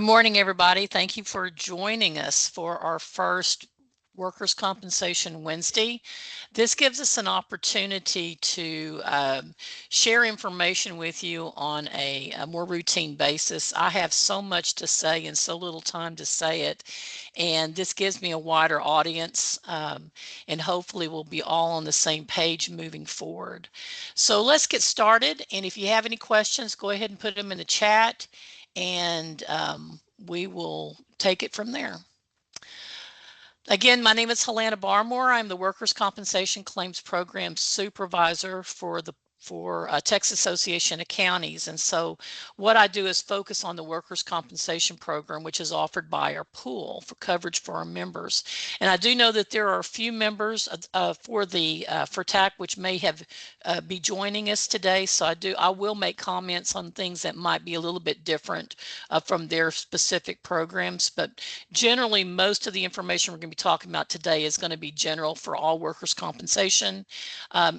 Good morning, everybody. Thank you for joining us for our first Workers' Compensation Wednesday. This gives us an opportunity to share information with you on a more routine basis. I have so much to say and so little time to say it, and this gives me a wider audience, and hopefully we'll be all on the same page moving forward. So let's get started, and if you have any questions, go ahead and put them in the chat, and we will take it from there. Again, my name is Helena Barmore. I'm the Workers' Compensation Claims Program Supervisor for Texas Association of Counties. And so what I do is focus on the Workers' Compensation Program, which is offered by our pool for coverage for our members. And I do know that there are a few members for TAC which may have be joining us today. So I will make comments on things that might be a little bit different from their specific programs. But generally, most of the information we're going to be talking about today is going to be general for all workers' compensation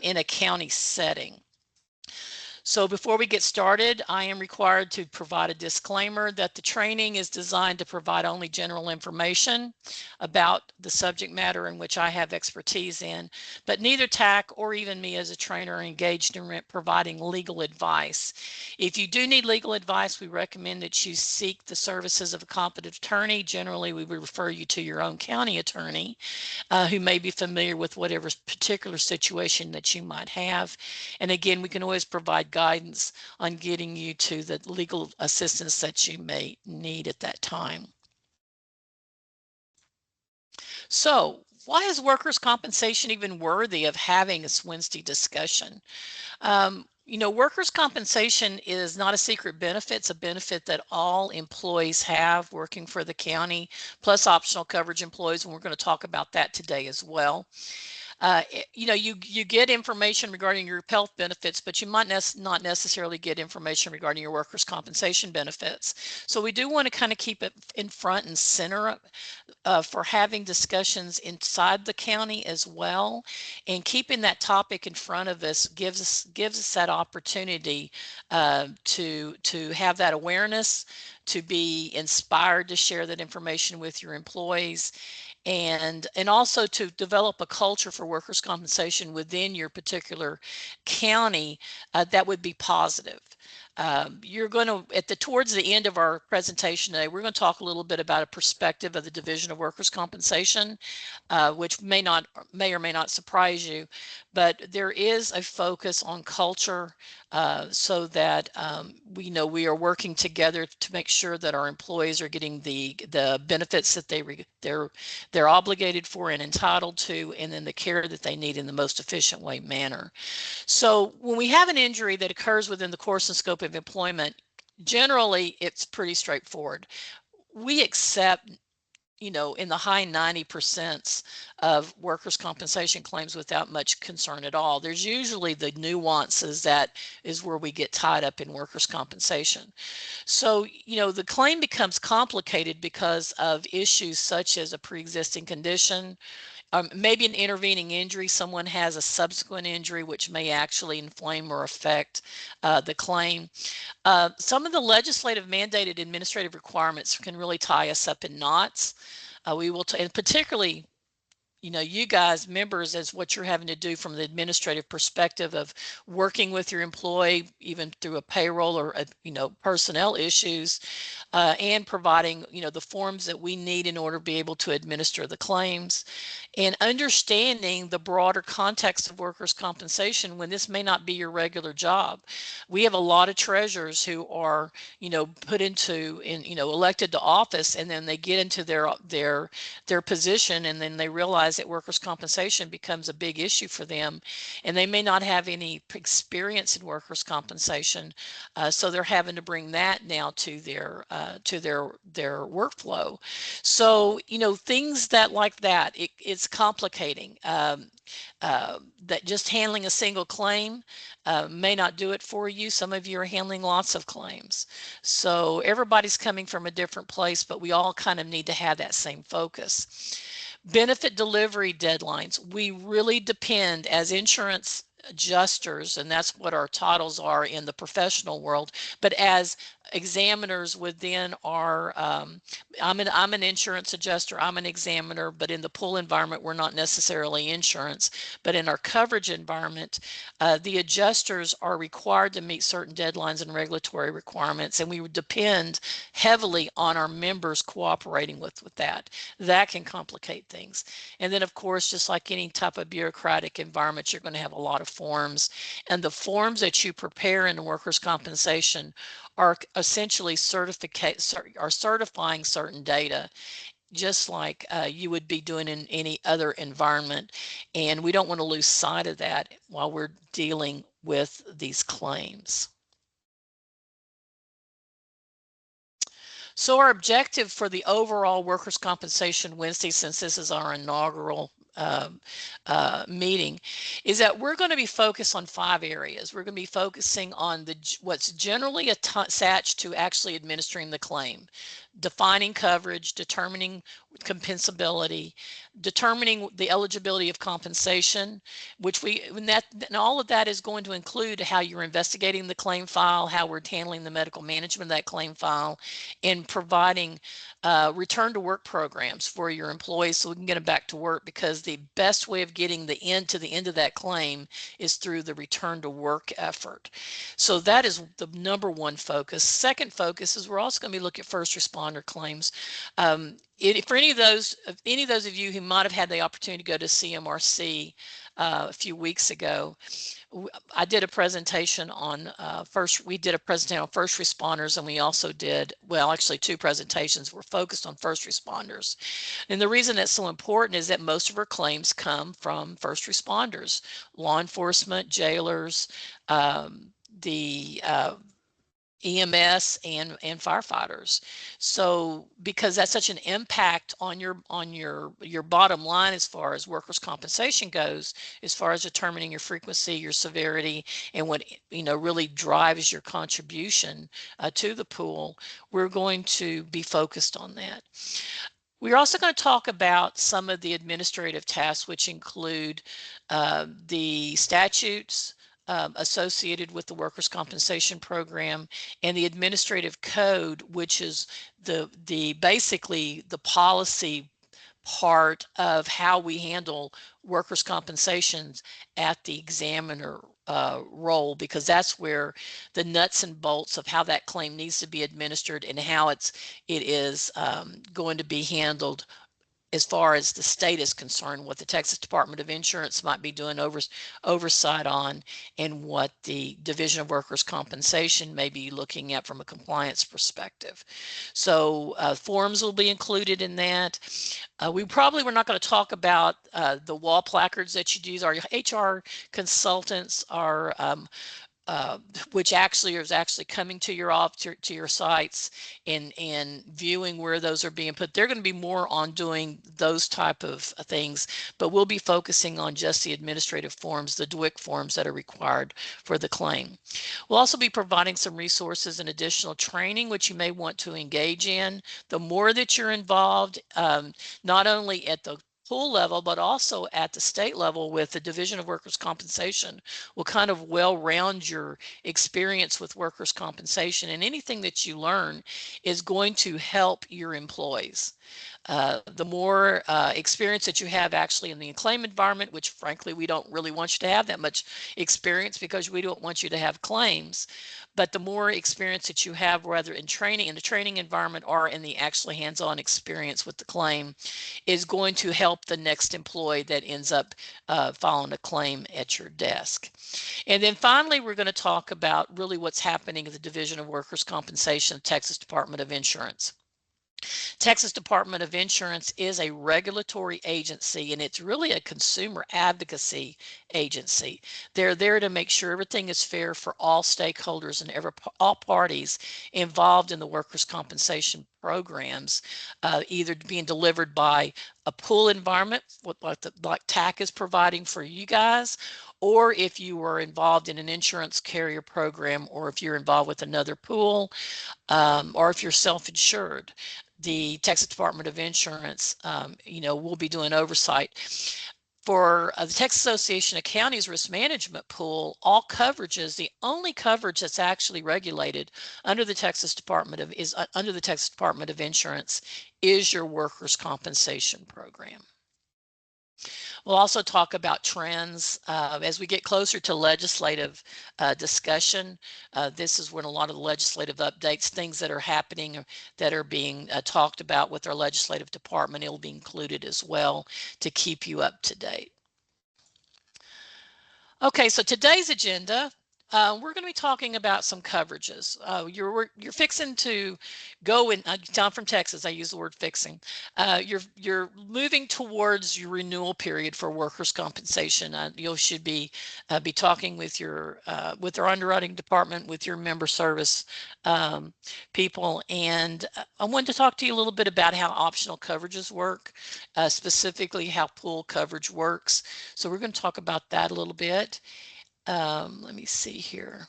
in a county setting. So before we get started, I am required to provide a disclaimer that the training is designed to provide only general information about the subject matter in which I have expertise in, but neither TAC or even me as a trainer are engaged in providing legal advice. If you do need legal advice, we recommend that you seek the services of a competent attorney. Generally, we would refer you to your own county attorney who may be familiar with whatever particular situation that you might have. And again, we can always provide guidance on getting you to the legal assistance that you may need at that time. So, why is workers' compensation even worthy of having this Wednesday discussion? You know, workers' compensation is not a secret benefit. It's a benefit that all employees have working for the county, plus optional coverage employees, and we're going to talk about that today as well. You know, you get information regarding your health benefits, but you might not necessarily get information regarding your workers' compensation benefits. So we do want to kind of keep it in front and center for having discussions inside the county as well. And keeping that topic in front of us gives us that opportunity to have that awareness, to be inspired to share that information with your employees, and also to develop a culture for workers' compensation within your particular county that would be positive. You're going to, towards the end of our presentation today, we're going to talk a little bit about a perspective of the Division of Workers' Compensation, which may or may not surprise you, but there is a focus on culture so that we know we are working together to make sure that our employees are getting the benefits that they're obligated for and entitled to, and then the care that they need in the most efficient manner. So when we have an injury that occurs within the course and scope of employment, generally it's pretty straightforward. We accept, you know, in the high 90% of workers' compensation claims without much concern at all. There's usually the nuances that is where we get tied up in workers' compensation. So, you know, the claim becomes complicated because of issues such as a pre-existing condition, maybe an intervening injury. Someone has a subsequent injury which may actually inflame or affect the claim. Some of the legislative mandated administrative requirements can really tie us up in knots. We will, and particularly, you know, you guys, members, as what you're having to do from the administrative perspective of working with your employee, even through a payroll or, you know, personnel issues, and providing, you know, the forms that we need in order to be able to administer the claims, and understanding the broader context of workers' compensation when this may not be your regular job. We have a lot of treasurers who are, you know, you know, elected to office, and then they get into their position, and then they realize that workers' compensation becomes a big issue for them, and they may not have any experience in workers' compensation, so they're having to bring that now to their workflow. So, you know, things that like that, it's complicating. That just handling a single claim may not do it for you. Some of you are handling lots of claims. So everybody's coming from a different place, but we all kind of need to have that same focus. Benefit delivery deadlines. We really depend as insurance adjusters, and that's what our titles are in the professional world, but as examiners within our, I'm an insurance adjuster, I'm an examiner, but in the pool environment, we're not necessarily insurance, but in our coverage environment, the adjusters are required to meet certain deadlines and regulatory requirements, and we would depend heavily on our members cooperating with that. That can complicate things. And then, of course, just like any type of bureaucratic environment, you're going to have a lot of forms, and the forms that you prepare in workers' compensation are essentially certifying certain data, just like you would be doing in any other environment. And we don't want to lose sight of that while we're dealing with these claims. So our objective for the overall Workers' Compensation Wednesday, since this is our inaugural meeting, is that we're going to be focused on 5 areas. We're going to be focusing on what's generally attached to actually administering the claim, defining coverage, determining compensability, determining the eligibility of compensation, which and all of that is going to include how you're investigating the claim file, how we're handling the medical management of that claim file, and providing return to work programs for your employees so we can get them back to work, because the best way of getting the end of that claim is through the return to work effort. So that is the number one focus. Second focus is we're also going to be looking at first responder claims. For any of those of you who might have had the opportunity to go to CMRC a few weeks ago, I did a presentation on we did a presentation on first responders, and we also did, well, actually 2 presentations were focused on first responders. And the reason that's so important is that most of our claims come from first responders, law enforcement, jailers, the EMS and firefighters. So because that's such an impact on your bottom line as far as workers' compensation goes, as far as determining your frequency, your severity, and what really drives your contribution to the pool, we're going to be focused on that. We're also going to talk about some of the administrative tasks, which include the statutes associated with the workers' compensation program, and the administrative code, which is basically the policy part of how we handle workers' compensations at the examiner role, because that's where the nuts and bolts of how that claim needs to be administered and how it is going to be handled as far as the state is concerned, what the Texas Department of Insurance might be doing oversight on, and what the Division of Workers' Compensation may be looking at from a compliance perspective. So forms will be included in that. We're not going to talk about the wall placards that you use. Our HR consultants are which actually is coming to your to your sites and viewing where those are being put. They're going to be more on doing those type of things, but we'll be focusing on just the administrative forms, the DWIC forms that are required for the claim. We'll also be providing some resources and additional training which you may want to engage in. The more that you're involved, not only at the pool level, but also at the state level with the Division of Workers' Compensation, will kind of well-round your experience with workers' compensation, and anything that you learn is going to help your employees. The more experience that you have actually in the claim environment, which frankly we don't really want you to have that much experience because we don't want you to have claims, but the more experience that you have, whether in the training environment or in the actually hands-on experience with the claim, is going to help the next employee that ends up filing a claim at your desk. And then finally, we're going to talk about really what's happening at the Division of Workers' Compensation, Texas Department of Insurance. Texas Department of Insurance is a regulatory agency, and it's really a consumer advocacy agency. They're there to make sure everything is fair for all stakeholders and all parties involved in the workers' compensation programs, either being delivered by a pool environment, like TAC is providing for you guys, or if you are involved in an insurance carrier program, or if you're involved with another pool, or if you're self-insured. The Texas Department of Insurance, will be doing oversight. For the Texas Association of Counties Risk Management Pool, all coverages, the only coverage that's actually regulated under the Texas Department of Insurance is your workers' compensation program. We'll also talk about trends as we get closer to legislative discussion. This is when a lot of the legislative updates, things that are happening that are being talked about with our legislative department, it'll be included as well to keep you up to date. Okay, so today's agenda, we're going to be talking about some coverages. You're fixing to go in. I'm from Texas. I use the word fixing. You're moving towards your renewal period for workers' compensation. You should be talking with your with our underwriting department, with your member service people, and I wanted to talk to you a little bit about how optional coverages work, specifically how pool coverage works. So we're going to talk about that a little bit. Let me see here.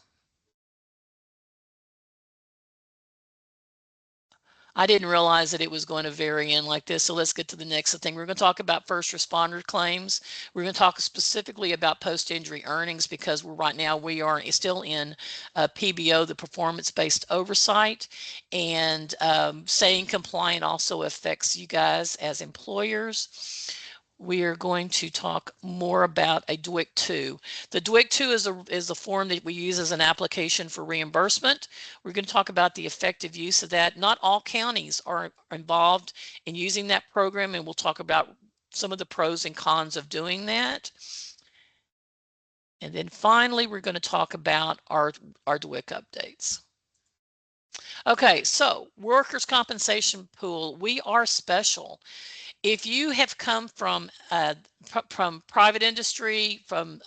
I didn't realize that it was going to vary in like this. So let's get to the next thing. We're going to talk about first responder claims. We're going to talk specifically about post-injury earnings because right now we are still in PBO, the performance-based oversight, and staying compliant also affects you guys as employers. We are going to talk more about a DWIC-2. The DWIC-2 is a form that we use as an application for reimbursement. We're going to talk about the effective use of that. Not all counties are involved in using that program, and we'll talk about some of the pros and cons of doing that. And then finally, we're going to talk about our DWIC updates. Okay, so workers' compensation pool, we are special. If you have come from private industry, from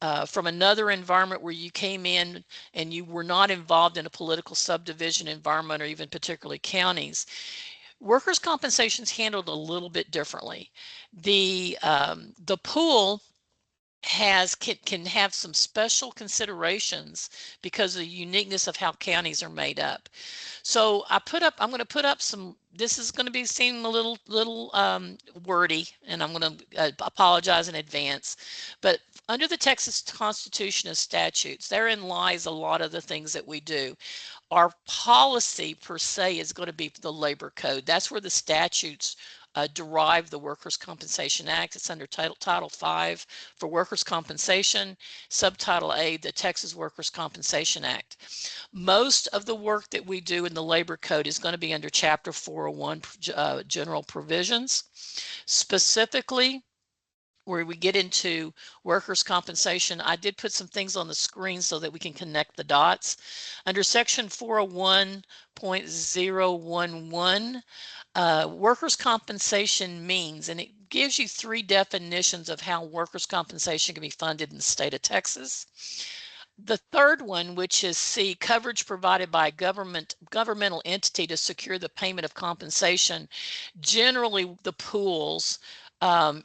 another environment where you came in and you were not involved in a political subdivision environment or even particularly counties, workers' compensation is handled a little bit differently. The pool can have some special considerations because of the uniqueness of how counties are made up. So I'm going to put up some, this is going to be seem a little wordy, and I'm going to apologize in advance, but under the Texas Constitution and statutes, therein lies a lot of the things that we do. Our policy per se is going to be the labor code. That's where the statutes derive the Workers' Compensation Act. It's under Title 5 for workers' compensation, Subtitle A, the Texas Workers' Compensation Act. Most of the work that we do in the labor code is going to be under Chapter 401 general provisions. Specifically, where we get into workers' compensation, I did put some things on the screen so that we can connect the dots. Under Section 401.011, workers' compensation means, and it gives you 3 definitions of how workers' compensation can be funded in the state of Texas. The third one, which is C, coverage provided by a governmental entity to secure the payment of compensation. Generally, the pools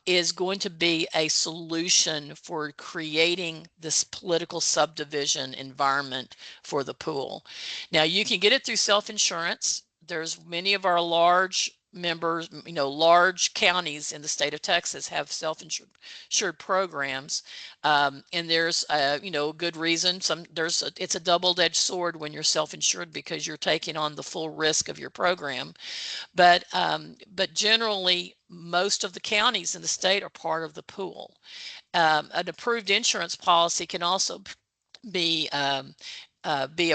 is going to be a solution for creating this political subdivision environment for the pool. Now, you can get it through self-insurance. There's many of our large members, large counties in the state of Texas have self-insured programs, and there's a good reason. It's a double-edged sword when you're self-insured because you're taking on the full risk of your program. But generally, most of the counties in the state are part of the pool. An approved insurance policy can also be a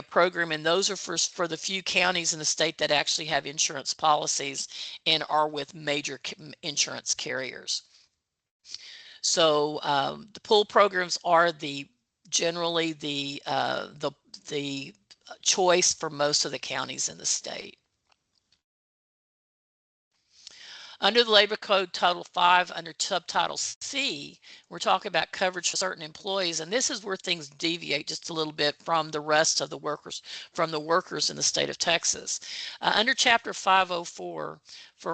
program, and those are for the few counties in the state that actually have insurance policies and are with major insurance carriers. So the pool programs are generally the choice for most of the counties in the state. Under the Labor Code Title 5, under Subtitle C, we're talking about coverage for certain employees, and this is where things deviate just a little bit from the rest of the workers, in the state of Texas. Under Chapter 504,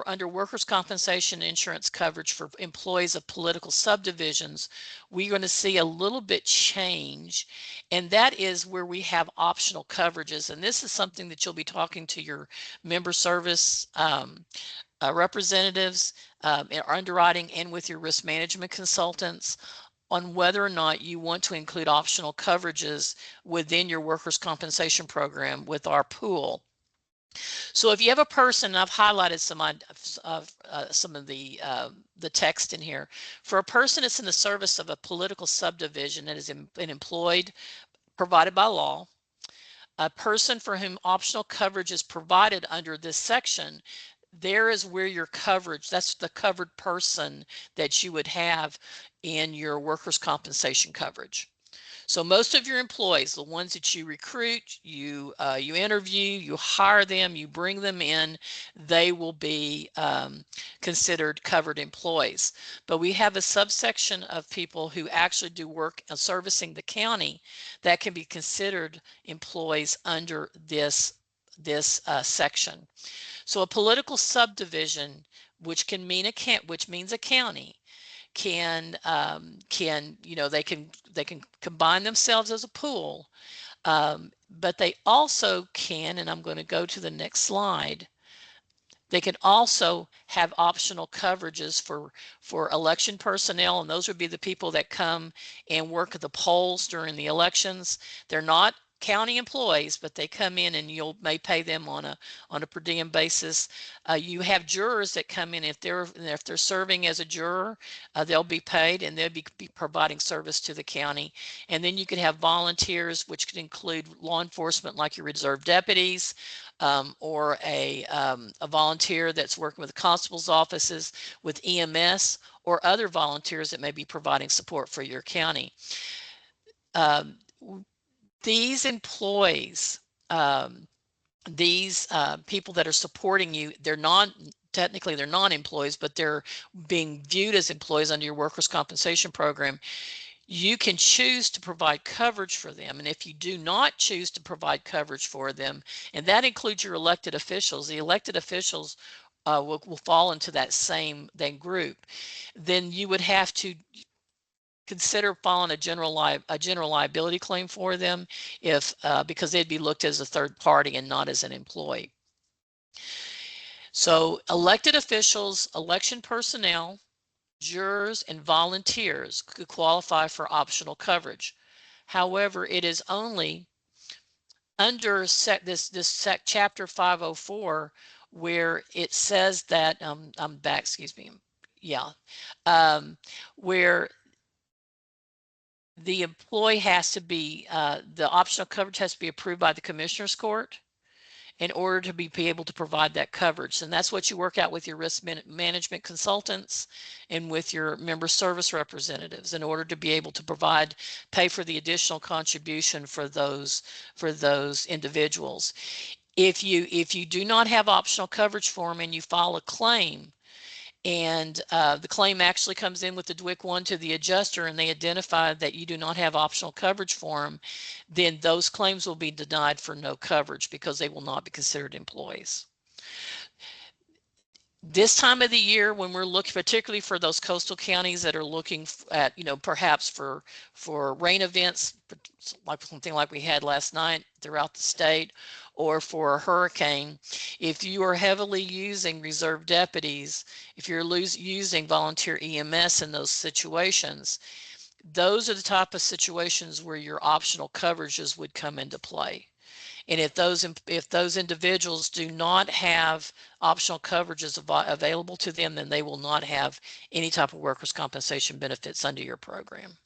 under workers' compensation insurance coverage for employees of political subdivisions, we're going to see a little bit change, and that is where we have optional coverages, and this is something that you'll be talking to your member service representatives, underwriting, and with your risk management consultants on whether or not you want to include optional coverages within your workers' compensation program with our pool. So if you have a person, and I've highlighted some of the text in here, for a person that's in the service of a political subdivision that is been employed, provided by law, a person for whom optional coverage is provided under this section, there is where your coverage, that's the covered person that you would have in your workers' compensation coverage. So most of your employees, the ones that you recruit, you interview, you hire them, you bring them in, they will be considered covered employees. But we have a subsection of people who actually do work servicing the county that can be considered employees under this section. So a political subdivision, which means a county, can they can combine themselves as a pool, but they also can, and I'm going to go to the next slide, they can also have optional coverages for election personnel, and those would be the people that come and work at the polls during the elections. They're not county employees, but they come in and may pay them on a per diem basis. You have jurors that come in, if they're serving as a juror, they'll be paid and they'll be providing service to the county. And then you could have volunteers, which could include law enforcement like your reserve deputies, or a volunteer that's working with the constable's offices, with EMS, or other volunteers that may be providing support for your county. These employees, these people that are supporting you, technically they're non-employees, but they're being viewed as employees under your workers' compensation program. You can choose to provide coverage for them. And if you do not choose to provide coverage for them, and that includes your elected officials, the elected officials will fall into that same group, then you would have to consider filing a general liability claim for them because they'd be looked as a third party and not as an employee. So elected officials, election personnel, jurors, and volunteers could qualify for optional coverage. However, it is only under this chapter 504 where it says that I'm back, excuse me, yeah, where the employee has to be, the optional coverage has to be approved by the Commissioner's Court in order to be able to provide that coverage. And that's what you work out with your risk management consultants and with your member service representatives in order to be able to pay for the additional contribution for those individuals. If you do not have optional coverage for them and you file a claim, and the claim actually comes in with the DWIC-1 to the adjuster and they identify that you do not have optional coverage for them, then those claims will be denied for no coverage because they will not be considered employees. This time of the year, when we're looking, particularly for those coastal counties that are looking at, perhaps for rain events, like something like we had last night throughout the state, or for a hurricane, if you are heavily using reserve deputies, if you're using volunteer EMS in those situations, those are the type of situations where your optional coverages would come into play. And if those individuals do not have optional coverages available to them, then they will not have any type of workers' compensation benefits under your program.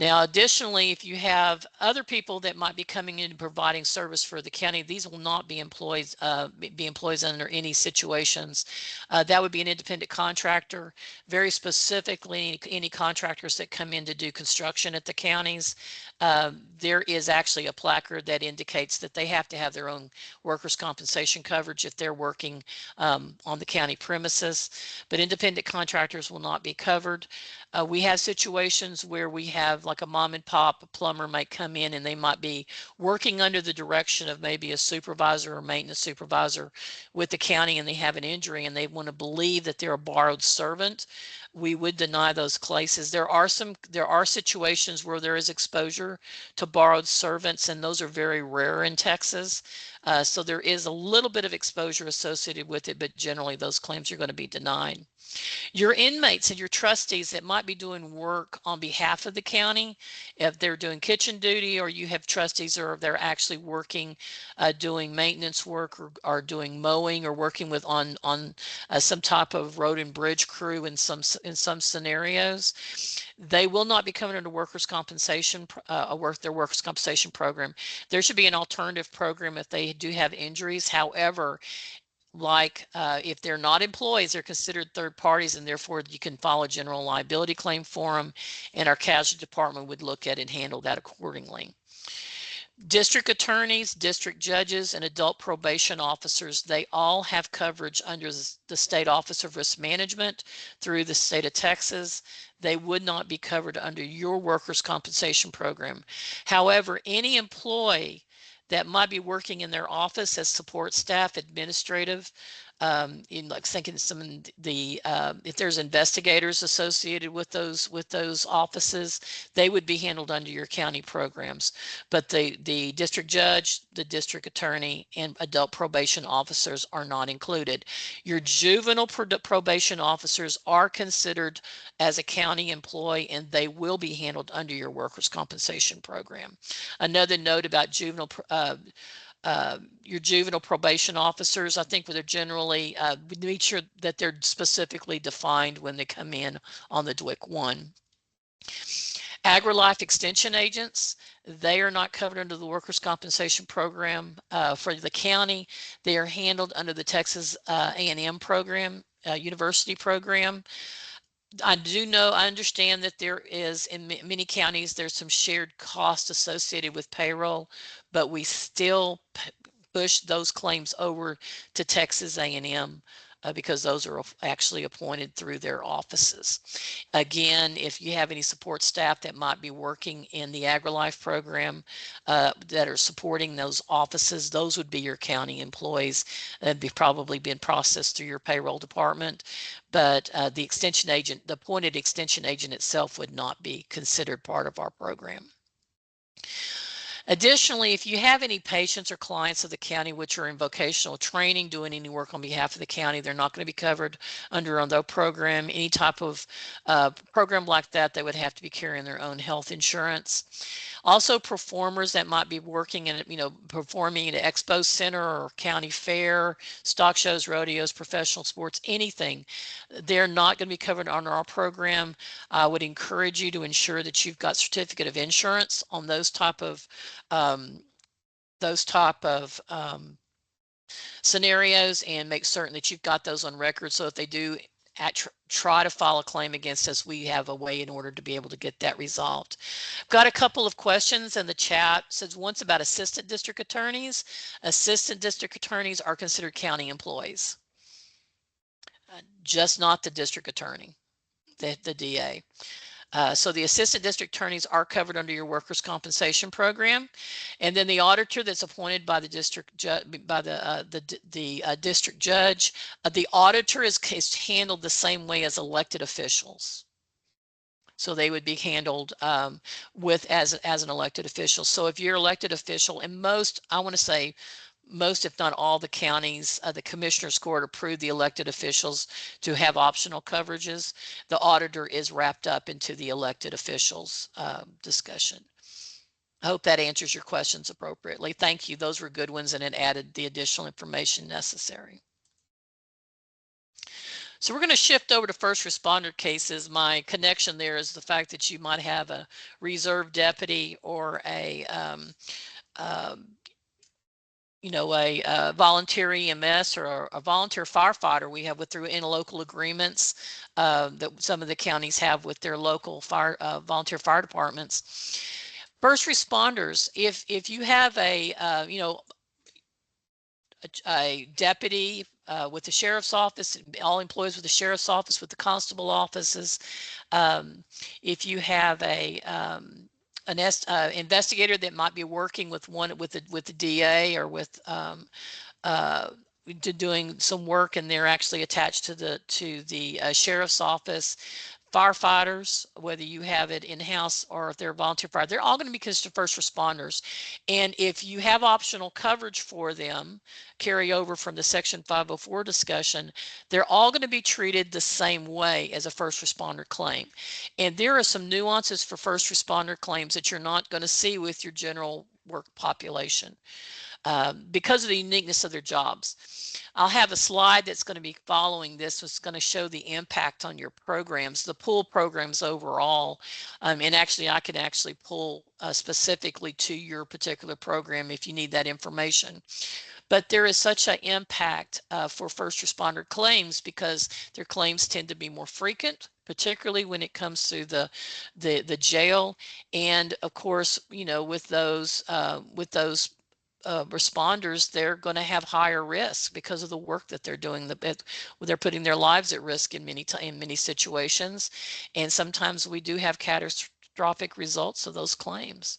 Now, additionally, if you have other people that might be coming in and providing service for the county, these will not be employees under any situations. That would be an independent contractor. Very specifically, any contractors that come in to do construction at the counties, there is actually a placard that indicates that they have to have their own workers' compensation coverage if they're working on the county premises. But independent contractors will not be covered. We have situations where we have like a mom and pop, a plumber might come in and they might be working under the direction of maybe a supervisor or maintenance supervisor with the county, and they have an injury and they want to believe that they're a borrowed servant. We would deny those cases. There are situations where there is exposure exposure to borrowed servants, and those are very rare in Texas. So there is a little bit of exposure associated with it, but generally those claims are going to be denied. Your inmates and your trustees that might be doing work on behalf of the county, if they're doing kitchen duty, or you have trustees or they're actually working, doing maintenance work, or doing mowing, or working with on some type of road and bridge crew in some scenarios, they will not be coming under workers' compensation, their workers' compensation program. There should be an alternative program if they do have injuries. However, if they're not employees, they're considered third parties, and therefore you can file a general liability claim for them, and our casualty department would look at and handle that accordingly. District attorneys, district judges, and adult probation officers, they all have coverage under the State Office of Risk Management through the state of Texas. They would not be covered under your workers' compensation program. However, any employee that might be working in their office as support staff, administrative, like thinking some of the if there's investigators associated with those offices, they would be handled under your county programs. But the district judge, the district attorney, and adult probation officers are not included. Your juvenile probation officers are considered as a county employee, and they will be handled under your workers' compensation program. Another note about your juvenile probation officers, I think they're generally, we make sure that they're specifically defined when they come in on the DWIC-1. AgriLife extension agents, they are not covered under the workers' compensation program for the county. They are handled under the Texas A&M program, university program. I understand that there is, in many counties, there's some shared cost associated with payroll, but we still push those claims over to Texas A&M because those are actually appointed through their offices. Again, if you have any support staff that might be working in the AgriLife program that are supporting those offices, those would be your county employees. That'd be probably been processed through your payroll department. But the extension agent, the appointed extension agent itself, would not be considered part of our program. Additionally, if you have any patients or clients of the county which are in vocational training, doing any work on behalf of the county, they're not going to be covered under the program. Any type of program like that, they would have to be carrying their own health insurance. Also, performers that might be working in, performing at an expo center or county fair, stock shows, rodeos, professional sports, anything, they're not going to be covered under our program. I would encourage you to ensure that you've got certificate of insurance on those type of scenarios, and make certain that you've got those on record. So if they do try to file a claim against us, we have a way in order to be able to get that resolved. I've got a couple of questions in the chat. It says one's about assistant district attorneys. Assistant district attorneys are considered county employees, just not the district attorney, the DA. So the assistant district attorneys are covered under your workers' compensation program, and then the auditor that's appointed by the district judge, district judge, the auditor is handled the same way as elected officials. So they would be handled as an elected official. So if you're elected official, and most, if not all, the counties, the commissioner's court approved the elected officials to have optional coverages. The auditor is wrapped up into the elected officials discussion. I hope that answers your questions appropriately. Thank you. Those were good ones, and it added the additional information necessary. So we're going to shift over to first responder cases. My connection there is the fact that you might have a reserve deputy or a volunteer EMS or a volunteer firefighter we have through interlocal agreements that some of the counties have with their local volunteer fire departments. First responders, if you have a deputy with the sheriff's office, all employees with the sheriff's office, with the constable offices, if you have an investigator that might be working with the DA or with doing some work, and they're actually attached to the sheriff's office, firefighters, whether you have it in-house or if they're volunteer fire, they're all going to be considered first responders. And if you have optional coverage for them, carry over from the Section 504 discussion, they're all going to be treated the same way as a first responder claim. And there are some nuances for first responder claims that you're not going to see with your general work population because of the uniqueness of their jobs. I'll have a slide that's going to be following this. It's going to show the impact on your programs, the pool programs overall. And actually, I can actually pull specifically to your particular program if you need that information. But there is such an impact for first responder claims because their claims tend to be more frequent, particularly when it comes to the jail. And of course, you know, with those responders, they're going to have higher risk because of the work that they're doing. They're putting their lives at risk in many situations, and sometimes we do have catastrophic results of those claims.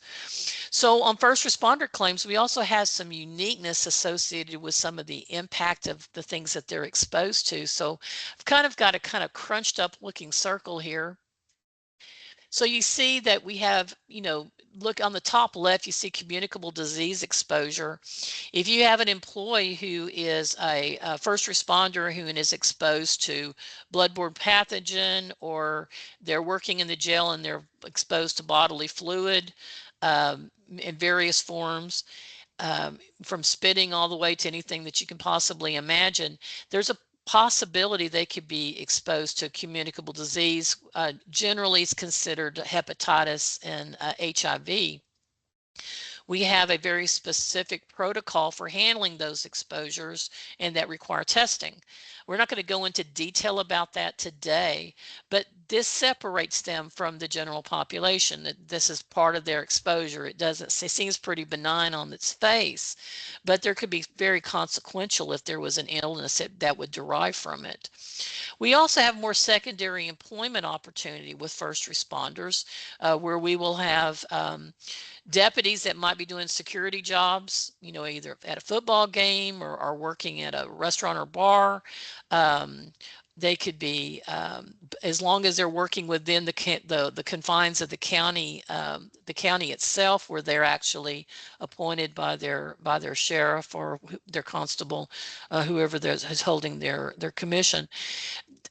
So on first responder claims, we also have some uniqueness associated with some of the impact of the things that they're exposed to. So I've kind of got a kind of crunched up looking circle here. So you see that we have, you know, look on the top left, you see communicable disease exposure. If you have an employee who is a first responder who is exposed to bloodborne pathogen, or they're working in the jail and they're exposed to bodily fluid in various forms, from spitting all the way to anything that you can possibly imagine, there's a possibility they could be exposed to communicable disease. Generally, it's considered hepatitis and HIV. We have a very specific protocol for handling those exposures and that require testing. We're not going to go into detail about that today, but this separates them from the general population. This is part of their exposure. It seems pretty benign on its face, but there could be very consequential if there was an illness that would derive from it. We also have more secondary employment opportunity with first responders, where we will have deputies that might be doing security jobs, you know, either at a football game or working at a restaurant or bar. They could be, as long as they're working within the confines of the county itself, where they're actually appointed by their sheriff or their constable, whoever is holding their commission.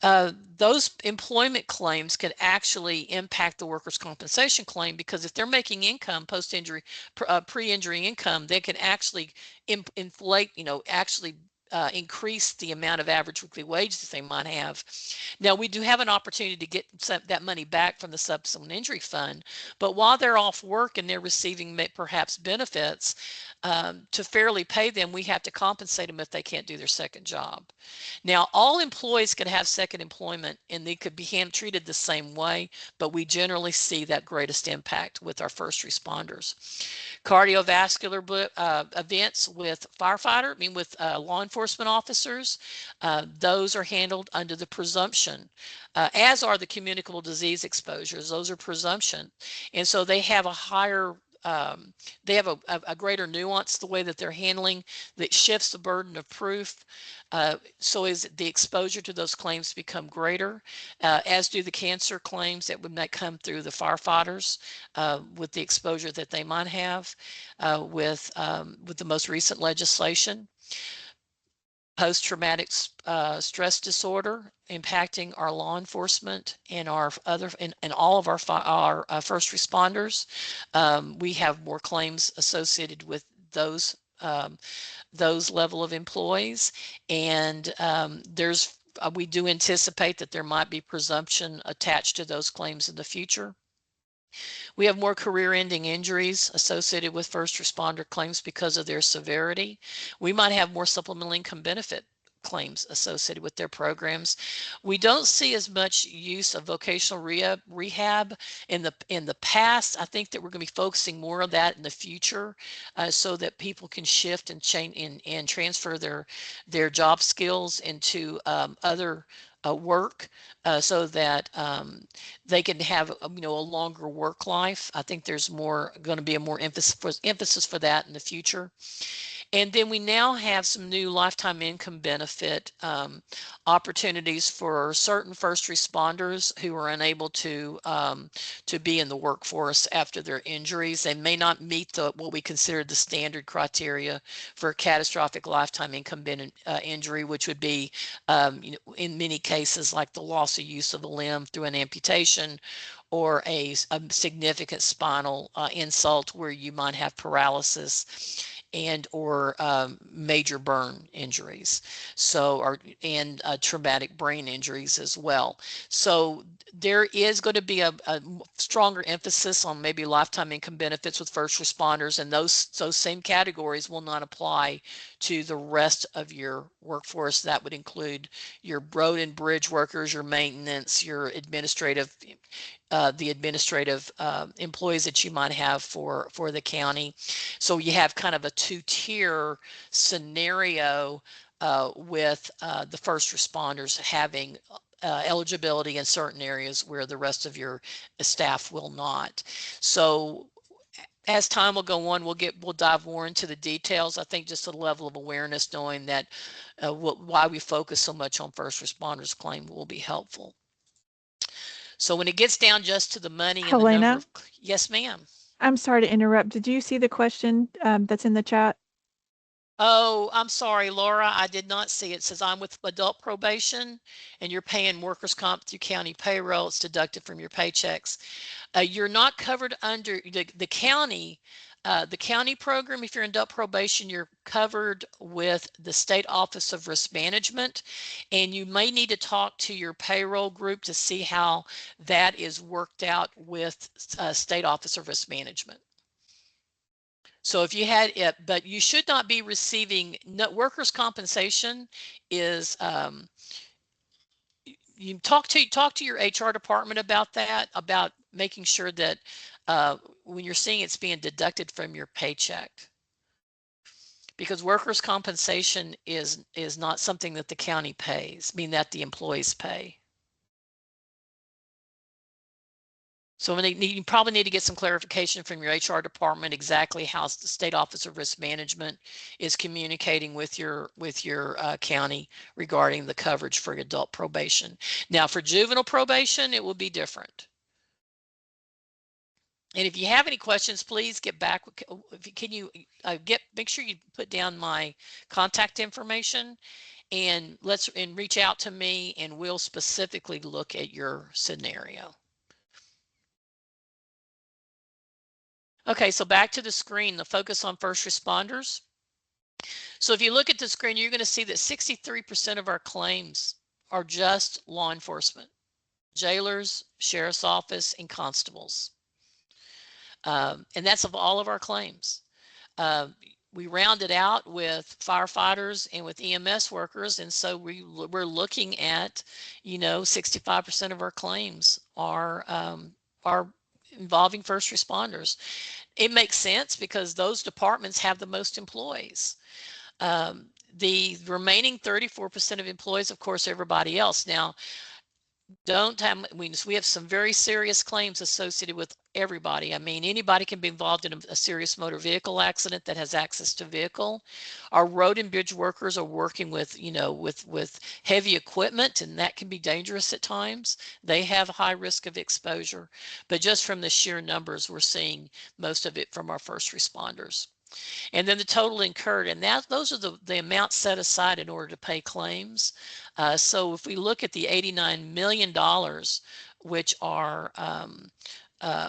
Those employment claims could actually impact the workers' compensation claim, because if they're making income post-injury, pre-injury income, they can actually inflate, you know, actually increase the amount of average weekly wages that they might have. Now, we do have an opportunity to get that money back from the subsequent injury fund, but while they're off work and they're receiving perhaps benefits, to fairly pay them, we have to compensate them if they can't do their second job. Now, all employees can have second employment and they could be treated the same way, but we generally see that greatest impact with our first responders. Cardiovascular events with with law enforcement officers, those are handled under the presumption, as are the communicable disease exposures. Those are presumption. And so they have a higher they have a greater nuance the way that they're handling that shifts the burden of proof. So as the exposure to those claims become greater, as do the cancer claims that might come through the firefighters with the exposure that they might have with the most recent legislation. Post-traumatic stress disorder impacting our law enforcement and our other and all of our first responders. We have more claims associated with those level of employees, and we do anticipate that there might be presumption attached to those claims in the future. We have more career-ending injuries associated with first responder claims because of their severity. We might have more supplemental income benefit claims associated with their programs. We don't see as much use of vocational rehab in the past. I think that we're going to be focusing more on that in the future, so that people can shift and change and transfer their job skills into other work, so that they can have a longer work life. I think there's going to be a more emphasis for that in the future. And then we now have some new lifetime income benefit opportunities for certain first responders who are unable to be in the workforce after their injuries. They may not meet what we consider the standard criteria for a catastrophic lifetime income injury, which would be in many cases like the loss of use of a limb through an amputation, or a significant spinal insult where you might have paralysis and or major burn injuries, and traumatic brain injuries as well. So there is going to be a stronger emphasis on maybe lifetime income benefits with first responders, and those same categories will not apply to the rest of your workforce. That would include your road and bridge workers, your maintenance, your administrative the administrative employees that you might have for the county. So you have kind of a two-tier scenario with the first responders having eligibility in certain areas where the rest of your staff will not. So as time will go on, we'll dive more into the details. I think just a level of awareness, knowing that why we focus so much on first responders claim, will be helpful. So when it gets down just to the money and Helena? the number of, yes, ma'am. I'm sorry to interrupt. Did you see the question that's in the chat? Oh, I'm sorry, Laura. I did not see it. It says I'm with adult probation and you're paying workers' comp through county payroll. It's deducted from your paychecks. You're not covered under the county. The county program, if you're in adult probation, you're covered with the State Office of Risk Management, and you may need to talk to your payroll group to see how that is worked out with State Office of Risk Management. So if you had it, but you should not be receiving workers' compensation is you talk to your HR department about that, about making sure that when you're seeing it's being deducted from your paycheck, because workers' compensation is not something that the county pays, that the employees pay. So you probably need to get some clarification from your HR department exactly how the State Office of Risk Management is communicating with your county regarding the coverage for adult probation. Now for juvenile probation, it will be different. And if you have any questions, please get back. Can you make sure you put down my contact information and reach out to me, and we'll specifically look at your scenario. Okay, so back to the screen, the focus on first responders. So if you look at the screen, you're going to see that 63% of our claims are just law enforcement, jailers, sheriff's office, and constables. And that's of all of our claims. We rounded out with firefighters and with EMS workers, and so we're looking at, 65% of our claims are involving first responders. It makes sense because those departments have the most employees. The remaining 34% of employees, of course, everybody else. Now, we have some very serious claims associated with everybody. Anybody can be involved in a serious motor vehicle accident that has access to vehicle. Our road and bridge workers are working with, with heavy equipment, and that can be dangerous at times. They have a high risk of exposure, but just from the sheer numbers, we're seeing most of it from our first responders. And then the total incurred, and those are the amounts set aside in order to pay claims. So if we look at the $89 million, which are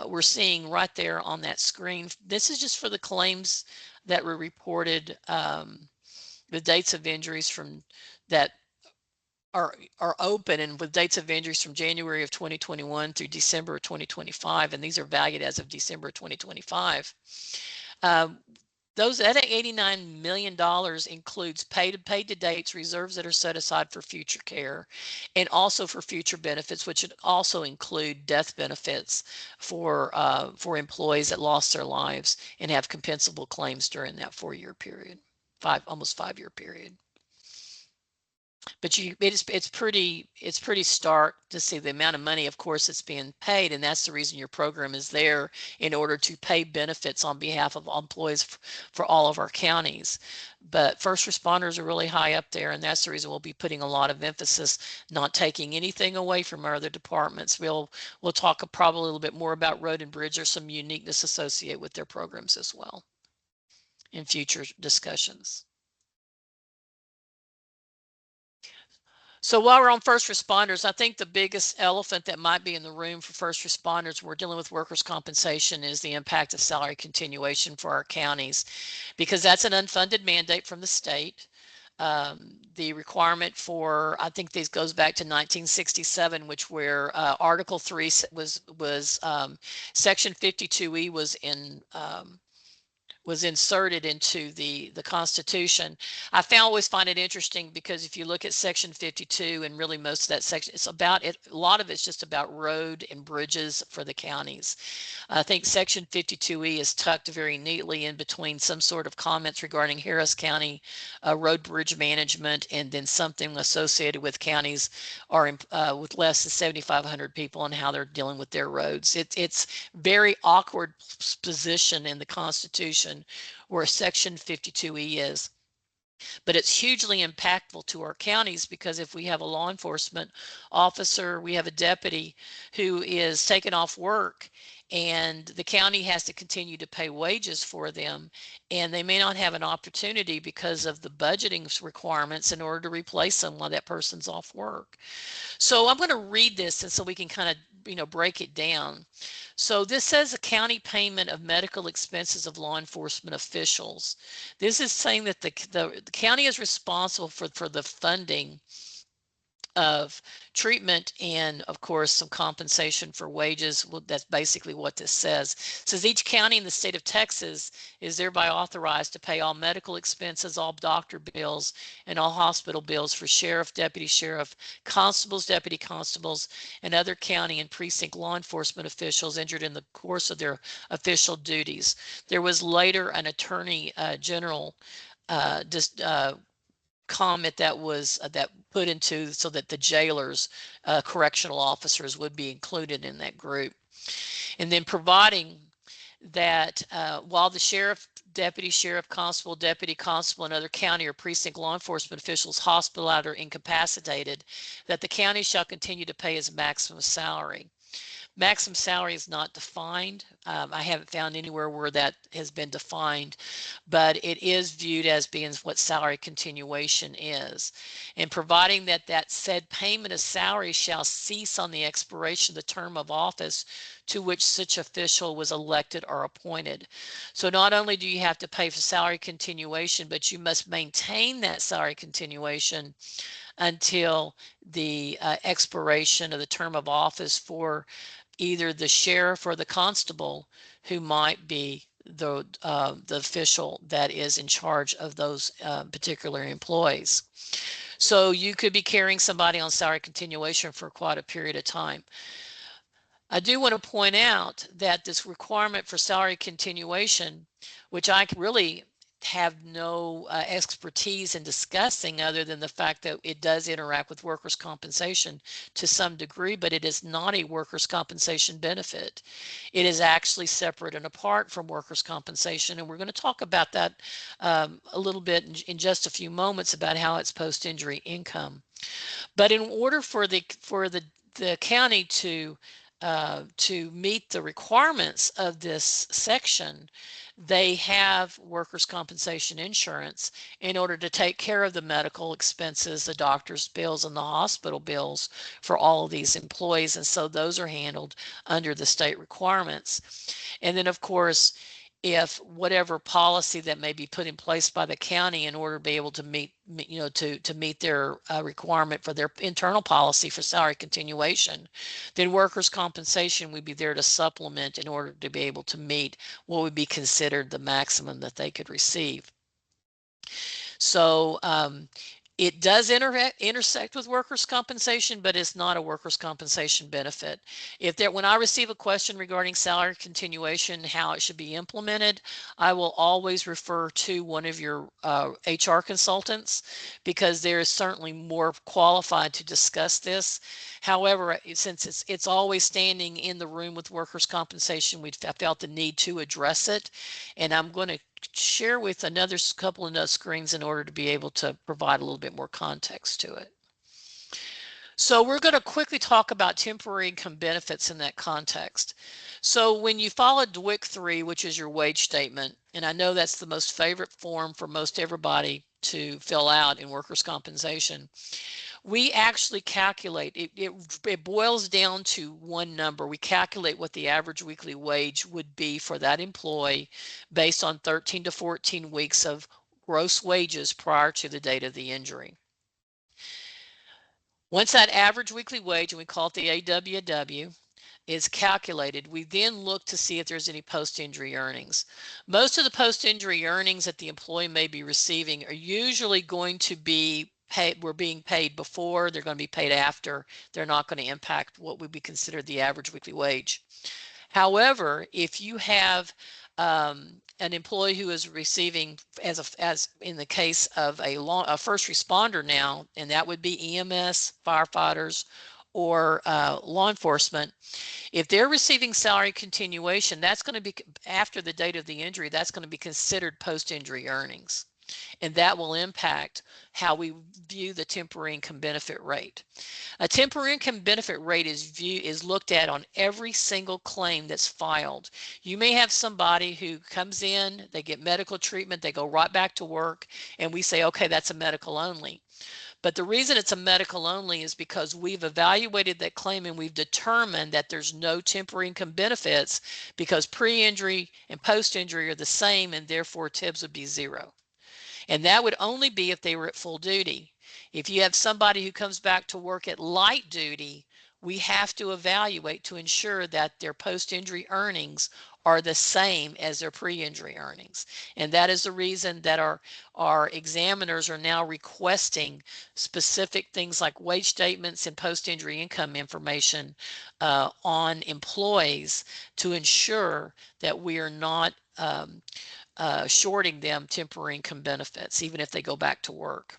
we're seeing right there on that screen, this is just for the claims that were reported, the dates of injuries from that are open, and with dates of injuries from January of 2021 through December of 2025, and these are valued as of December 2025. That $89 million includes paid to dates, reserves that are set aside for future care, and also for future benefits, which would also include death benefits for employees that lost their lives and have compensable claims during that 4-year period, almost 5-year period. But it's pretty stark to see the amount of money, of course, that's being paid, and that's the reason your program is there, in order to pay benefits on behalf of employees for all of our counties. But first responders are really high up there, and that's the reason we'll be putting a lot of emphasis, not taking anything away from our other departments. We'll talk probably a little bit more about road and bridge. There's some uniqueness associated with their programs as well in future discussions. So while we're on first responders, I think the biggest elephant that might be in the room for first responders, we're dealing with workers' compensation, is the impact of salary continuation for our counties, because that's an unfunded mandate from the state. The requirement for, I think this goes back to 1967, which where Article 3 was Section 52E was inserted into the Constitution. I always find it interesting, because if you look at Section 52, and really most of that section, it's about it. A lot of it's just about road and bridges for the counties. I think Section 52E is tucked very neatly in between some sort of comments regarding Harris County road bridge management, and then something associated with counties or with less than 7,500 people and how they're dealing with their roads. It's very awkward position in the Constitution where Section 52E is. But it's hugely impactful to our counties, because if we have a law enforcement officer, we have a deputy who is taken off work, and the county has to continue to pay wages for them, and they may not have an opportunity because of the budgeting requirements in order to replace them while that person's off work. So I'm going to read this, and so we can kind of break it down. So this says a county payment of medical expenses of law enforcement officials. This is saying that the county is responsible for the funding of treatment, and of course some compensation for wages. Well, that's basically what this says. It says each county in the state of Texas is thereby authorized to pay all medical expenses, all doctor bills, and all hospital bills for sheriff, deputy sheriff, constables, deputy constables, and other county and precinct law enforcement officials injured in the course of their official duties. There was later an attorney general comment that was that put into so that the jailers, correctional officers, would be included in that group. And then providing that while the sheriff, deputy sheriff, constable, deputy constable, and other county or precinct law enforcement officials hospitalized or incapacitated, that the county shall continue to pay his maximum salary. Maximum salary is not defined. I haven't found anywhere where that has been defined, but it is viewed as being what salary continuation is. And providing that that said payment of salary shall cease on the expiration of the term of office to which such official was elected or appointed. So not only do you have to pay for salary continuation, but you must maintain that salary continuation until the expiration of the term of office for either the sheriff or the constable who might be the official that is in charge of those particular employees. So you could be carrying somebody on salary continuation for quite a period of time. I do want to point out that this requirement for salary continuation, which I really have no expertise in discussing, other than the fact that it does interact with workers' compensation to some degree, but it is not a workers' compensation benefit. It is actually separate and apart from workers' compensation, and we're going to talk about that a little bit in just a few moments, about how it's post-injury income. But in order for the county to meet the requirements of this section, they have workers' compensation insurance in order to take care of the medical expenses, the doctor's bills, and the hospital bills for all of these employees. And so those are handled under the state requirements. And then, of course, if whatever policy that may be put in place by the county in order to be able to meet, to meet their requirement for their internal policy for salary continuation, then workers' compensation would be there to supplement in order to be able to meet what would be considered the maximum that they could receive. So It does intersect with workers' compensation, but it's not a workers' compensation benefit. When I receive a question regarding salary continuation, how it should be implemented, I will always refer to one of your HR consultants, because they're certainly more qualified to discuss this. However, since it's always standing in the room with workers' compensation, we felt the need to address it, and I'm going to share with another couple of screens in order to be able to provide a little bit more context to it. So we're going to quickly talk about temporary income benefits in that context. So when you follow DWIC 3, which is your wage statement, and I know that's the most favorite form for most everybody to fill out in workers' compensation, we actually calculate, it boils down to one number. We calculate what the average weekly wage would be for that employee based on 13 to 14 weeks of gross wages prior to the date of the injury. Once that average weekly wage, and we call it the AWW, is calculated, we then look to see if there's any post-injury earnings. Most of the post-injury earnings that the employee may be receiving are usually going to be we're being paid before, they're going to be paid after. They're not going to impact what would be considered the average weekly wage. However, if you have an employee who is receiving, as in the case of a first responder now, and that would be EMS, firefighters, or law enforcement, if they're receiving salary continuation, that's going to be after the date of the injury, that's going to be considered post-injury earnings. And that will impact how we view the temporary income benefit rate. A temporary income benefit rate is looked at on every single claim that's filed. You may have somebody who comes in, they get medical treatment, they go right back to work, and we say, okay, that's a medical only. But the reason it's a medical only is because we've evaluated that claim and we've determined that there's no temporary income benefits, because pre-injury and post-injury are the same, and therefore TIBs would be zero. And that would only be if they were at full duty. If you have somebody who comes back to work at light duty, we have to evaluate to ensure that their post-injury earnings are the same as their pre-injury earnings. And that is the reason that our examiners are now requesting specific things like wage statements and post-injury income information on employees to ensure that we are not shorting them temporary income benefits, even if they go back to work.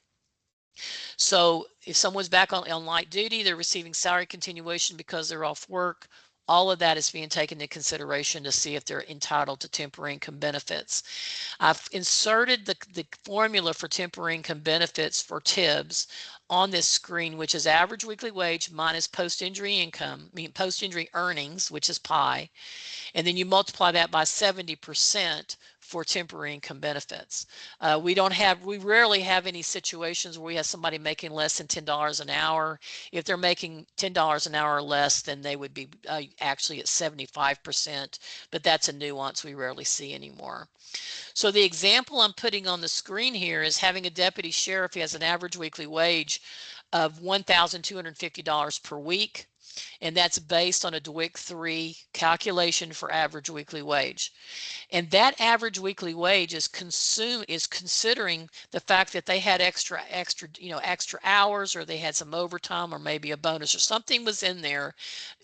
So if someone's back on light duty, they're receiving salary continuation because they're off work. All of that is being taken into consideration to see if they're entitled to temporary income benefits. I've inserted the formula for temporary income benefits for TIBs on this screen, which is average weekly wage minus post-injury income, post-injury earnings, which is PI, and then you multiply that by 70% for temporary income benefits. We rarely have any situations where we have somebody making less than $10 an hour. If they're making $10 an hour or less, then they would be actually at 75%, but that's a nuance we rarely see anymore. So the example I'm putting on the screen here is having a deputy sheriff who has an average weekly wage of $1,250 per week. And that's based on a DWIC 3 calculation for average weekly wage. And that average weekly wage is considering the fact that they had extra hours, or they had some overtime, or maybe a bonus, or something was in there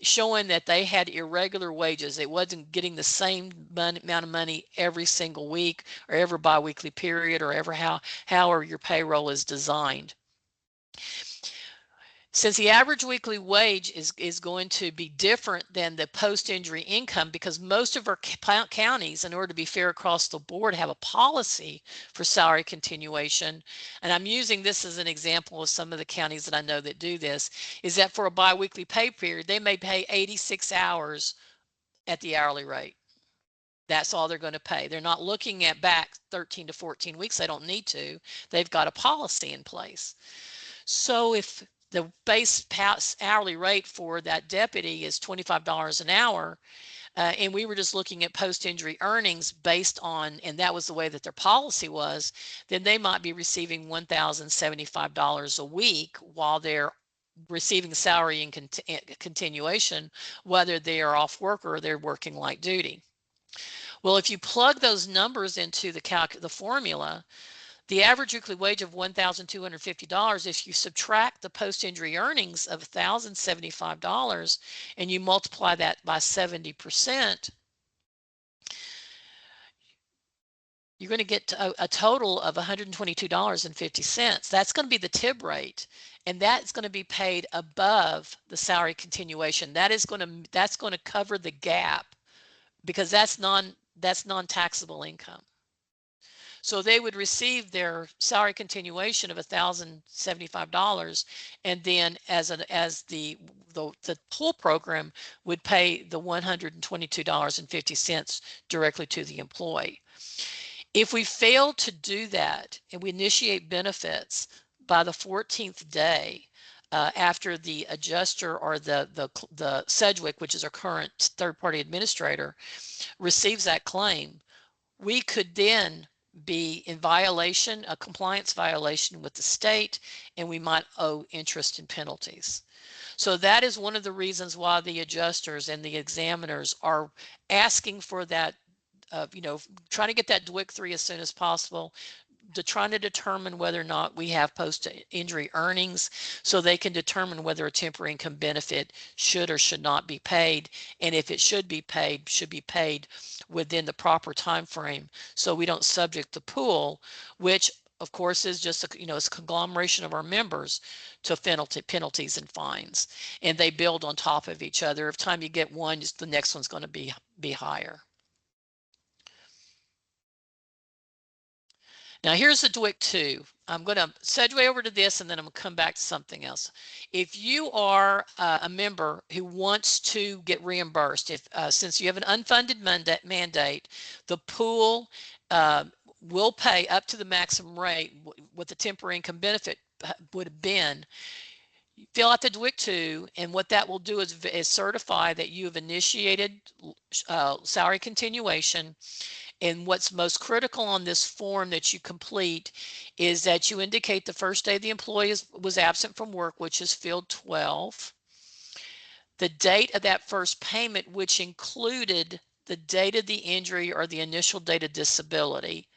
showing that they had irregular wages. It wasn't getting the same amount of money every single week or every biweekly period, or however your payroll is designed. Since the average weekly wage is going to be different than the post-injury income, because most of our counties, in order to be fair across the board, have a policy for salary continuation, and I'm using this as an example of some of the counties that I know that do this, is that for a biweekly pay period, they may pay 86 hours at the hourly rate. That's all they're going to pay. They're not looking at back 13 to 14 weeks. They don't need to. They've got a policy in place. So if the base hourly rate for that deputy is $25 an hour, and we were just looking at post-injury earnings based on, and that was the way that their policy was, then they might be receiving $1,075 a week while they're receiving salary and continuation, whether they are off work or they're working light duty. Well, if you plug those numbers into the formula, The average weekly wage of $1,250, if you subtract the post-injury earnings of $1,075 and you multiply that by 70%, you're going to get a total of $122.50. That's going to be the TIB rate, and that's going to be paid above the salary continuation. That's going to cover the gap, because that's non-taxable income. So they would receive their salary continuation of $1,075, and then as the pool program would pay the $122.50 directly to the employee. If we fail to do that and we initiate benefits by the 14th day after the adjuster or the Sedgwick, which is our current third-party administrator, receives that claim, we could then be in violation, a compliance violation with the state, and we might owe interest and penalties. So that is one of the reasons why the adjusters and the examiners are asking for that, trying to get that DWIC 3 as soon as possible, trying to determine whether or not we have post-injury earnings, so they can determine whether a temporary income benefit should or should not be paid, and if it should be paid within the proper time frame, so we don't subject the pool, which of course is just it's a conglomeration of our members, to penalties and fines, and they build on top of each other. Every time you get one, the next one's going to be higher. Now here's the DWIC 2. I'm going to segue over to this, and then I'm going to come back to something else. If you are a member who wants to get reimbursed, since you have an unfunded mandate, the pool will pay up to the maximum rate what the temporary income benefit would have been. Fill out the DWIC 2, and what that will do is certify that you have initiated salary continuation. And what's most critical on this form that you complete is that you indicate the first day the employee was absent from work, which is field 12, the date of that first payment, which included the date of the injury or the initial date of disability.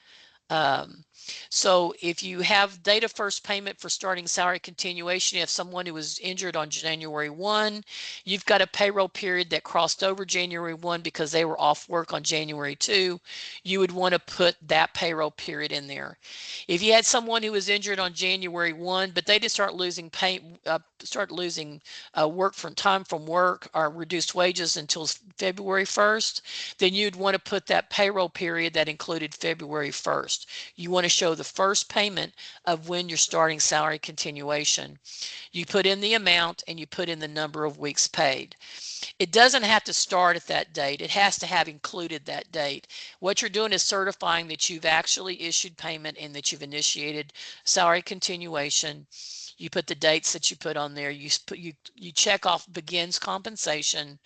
So if you have date of first payment for starting salary continuation, you have someone who was injured on January 1, you've got a payroll period that crossed over January 1 because they were off work on January 2, you would want to put that payroll period in there. If you had someone who was injured on January 1, but they did start losing work from work or reduced wages until February 1st, then you'd want to put that payroll period that included February 1st. You want to show the first payment of when you're starting salary continuation. You put in the amount and you put in the number of weeks paid. It doesn't have to start at that date. It has to have included that date. What you're doing is certifying that you've actually issued payment and that you've initiated salary continuation. You put the dates that you put on there. You check off begins compensation.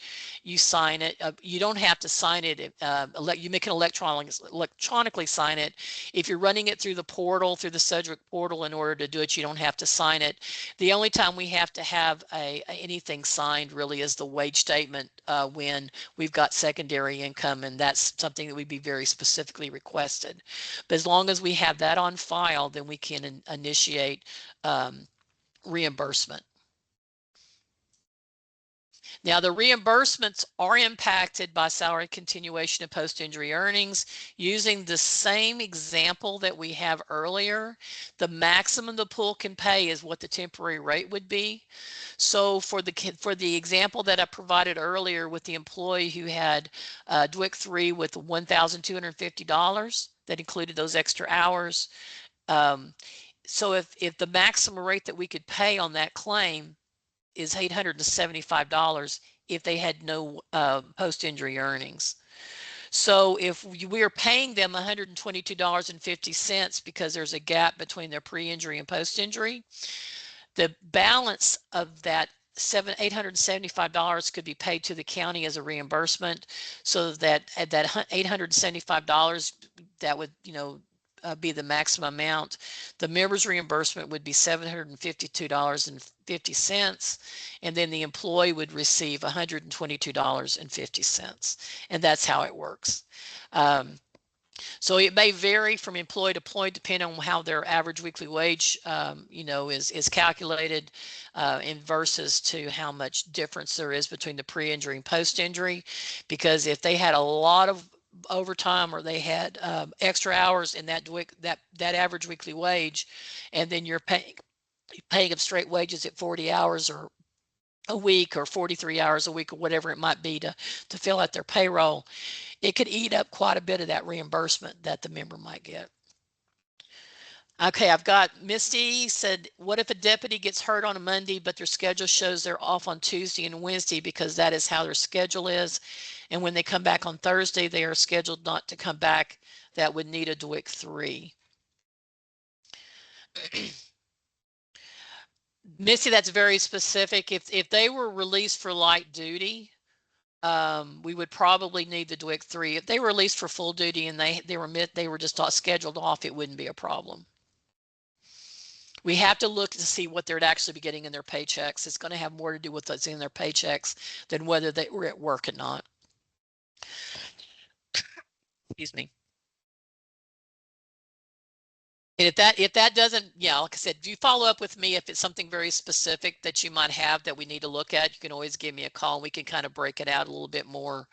You sign it. You don't have to sign it. You make an electronically sign it. If you're running it through the portal, through the Sedgwick portal, in order to do it, you don't have to sign it. The only time we have to have anything signed really is the wage statement when we've got secondary income, and that's something that would be very specifically requested. But as long as we have that on file, then we can initiate reimbursement. Now, the reimbursements are impacted by salary continuation and post-injury earnings. Using the same example that we have earlier, the maximum the pool can pay is what the temporary rate would be. So for the example that I provided earlier with the employee who had DWIC 3 with $1,250 that included those extra hours, so if the maximum rate that we could pay on that claim is $875 if they had no post-injury earnings. So if we are paying them $122.50 because there's a gap between their pre-injury and post-injury, the balance of that $875 could be paid to the county as a reimbursement, so that at that $875, that would, be the maximum amount. The member's reimbursement would be $752.50, and then the employee would receive $122.50, and that's how it works. So it may vary from employee to employee depending on how their average weekly wage, is calculated, in versus to how much difference there is between the pre-injury and post-injury. Because if they had a lot of overtime or they had extra hours in that average weekly wage, and then you're paying them straight wages at 40 hours or a week or 43 hours a week or whatever it might be to fill out their payroll, it could eat up quite a bit of that reimbursement that the member might get. Okay, I've got Misty said, what if a deputy gets hurt on a Monday, but their schedule shows they're off on Tuesday and Wednesday because that is how their schedule is. And when they come back on Thursday, they are scheduled not to come back. That would need a DWIC 3. Misty, that's very specific. If they were released for light duty, we would probably need the DWIC 3. If they were released for full duty and they were just scheduled off, it wouldn't be a problem. We have to look to see what they'd actually be getting in their paychecks. It's going to have more to do with what's in their paychecks than whether they were at work or not. Excuse me. And if that doesn't, yeah, like I said, if you follow up with me, if it's something very specific that you might have that we need to look at, you can always give me a call and we can kind of break it out a little bit more.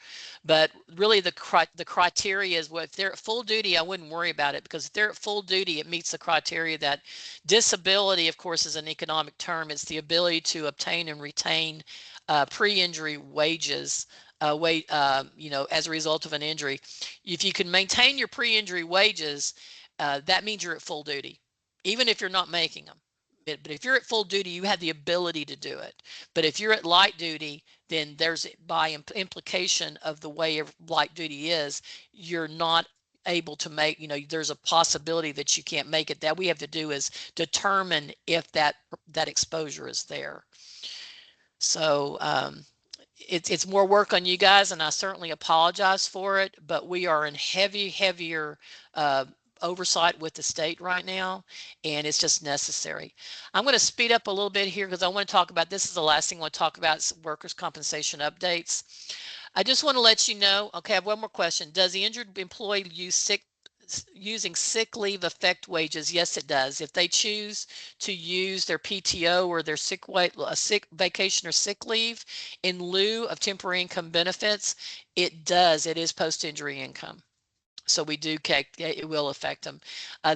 But really the criteria is, well, if they're at full duty, I wouldn't worry about it, because if they're at full duty, it meets the criteria that disability, of course, is an economic term. It's the ability to obtain and retain pre-injury wages as a result of an injury. If you can maintain your pre-injury wages, that means you're at full duty, even if you're not making them. But if you're at full duty, you have the ability to do it. But if you're at light duty, then there's, by implication of the way light duty is, you're not able to make, there's a possibility that you can't make it. That we have to do is determine if that exposure is there. So it's more work on you guys, and I certainly apologize for it, but we are in heavier oversight with the state right now, and it's just necessary. I'm going to speed up a little bit here because I want to talk about, this is the last thing I want to talk about, workers' compensation updates. I just want to let you know, okay, I have one more question. Does the injured employee using sick leave affect wages? Yes, it does. If they choose to use their PTO or their sick vacation or sick leave in lieu of temporary income benefits, it does. It is post-injury income. So we do, it will affect them.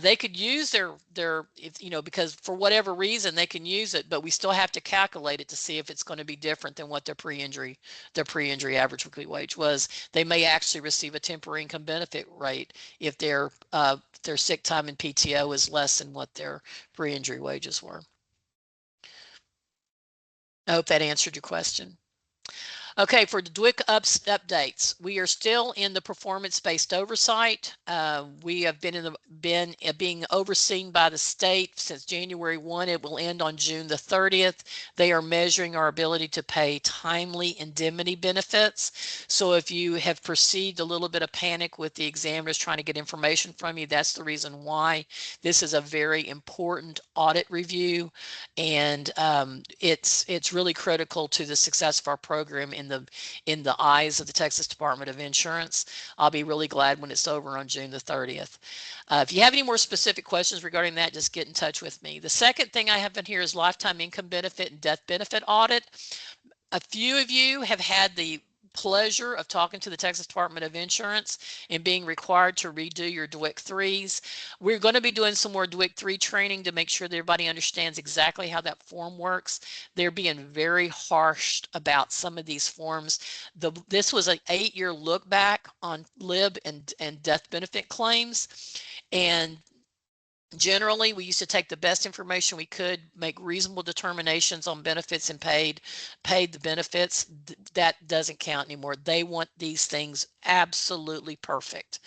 They could use because for whatever reason they can use it, but we still have to calculate it to see if it's going to be different than what their pre-injury average weekly wage was. They may actually receive a temporary income benefit rate if their sick time and PTO is less than what their pre-injury wages were. I hope that answered your question. Okay, for the DWIC updates, we are still in the performance-based oversight. We have been being overseen by the state since January 1. It will end on June the 30th. They are measuring our ability to pay timely indemnity benefits. So if you have perceived a little bit of panic with the examiners trying to get information from you, that's the reason why. This is a very important audit review, and it's really critical to the success of our program in the eyes of the Texas Department of Insurance. I'll be really glad when it's over on June the 30th. If you have any more specific questions regarding that, just get in touch with me. The second thing I have in here is lifetime income benefit and death benefit audit. A few of you have had the pleasure of talking to the Texas Department of Insurance and being required to redo your DWIC 3s. We're going to be doing some more DWIC 3 training to make sure that everybody understands exactly how that form works. They're being very harsh about some of these forms. This was an 8-year look back on LIB and death benefit claims, and generally, we used to take the best information we could, make reasonable determinations on benefits, and paid the benefits. That doesn't count anymore. They want these things absolutely perfect.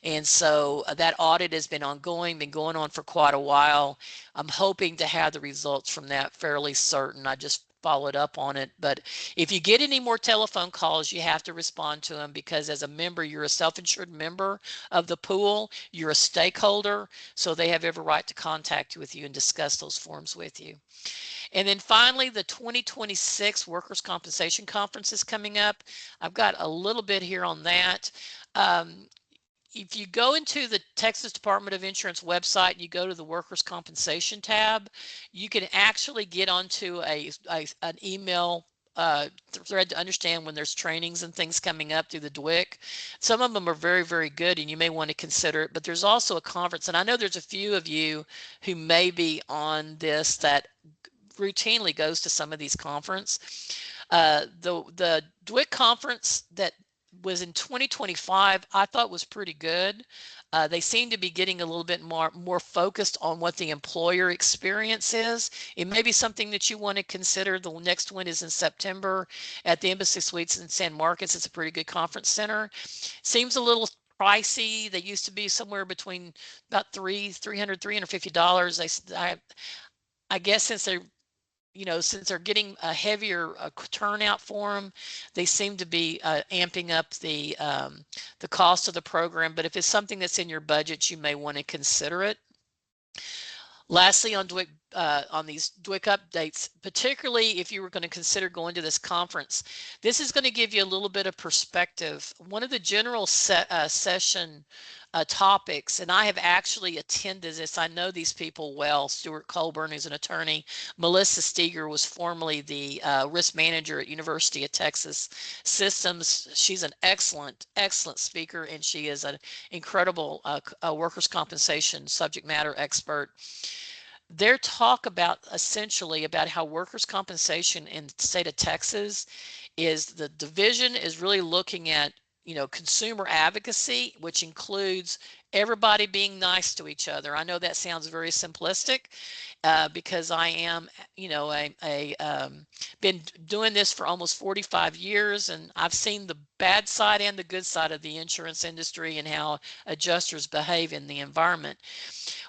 And so that audit has been ongoing, been going on for quite a while. I'm hoping to have the results from that fairly certain. I just followed up on it. But if you get any more telephone calls, you have to respond to them, because as a member, you're a self-insured member of the pool, you're a stakeholder, so they have every right to contact you and discuss those forms with you. And then finally, the 2026 Workers' Compensation Conference is coming up. I've got a little bit here on that. if you go into the Texas Department of Insurance website and you go to the workers' compensation tab, you can actually get onto an email thread to understand when there's trainings and things coming up through the DWIC. Some of them are very, very good and you may want to consider it, but there's also a conference, and I know there's a few of you who may be on this that routinely goes to some of these conferences. The DWIC conference that was in 2025, I thought was pretty good. They seem to be getting a little bit more focused on what the employer experience is. It may be something that you want to consider. The next one is in September at the Embassy Suites in San Marcos. It's a pretty good conference center. Seems a little pricey. They used to be somewhere between about $350. I guess since they're since they're getting a heavier turnout for them, they seem to be amping up the cost of the program. But if it's something that's in your budget, you may want to consider it. Lastly, on DWIC, on these DWIC updates, particularly if you were going to consider going to this conference, this is going to give you a little bit of perspective. One of the general session topics, and I have actually attended this. I know these people well. Stuart Colburn, who's an attorney. Melissa Steger was formerly the risk manager at University of Texas Systems. She's an excellent speaker, and she is an incredible workers' compensation subject matter expert. Their talk about essentially about how workers' compensation in the state of Texas is the division is really looking at consumer advocacy, which includes everybody being nice to each other. I know that sounds very simplistic because I am, been doing this for almost 45 years, and I've seen the bad side and the good side of the insurance industry and how adjusters behave in the environment.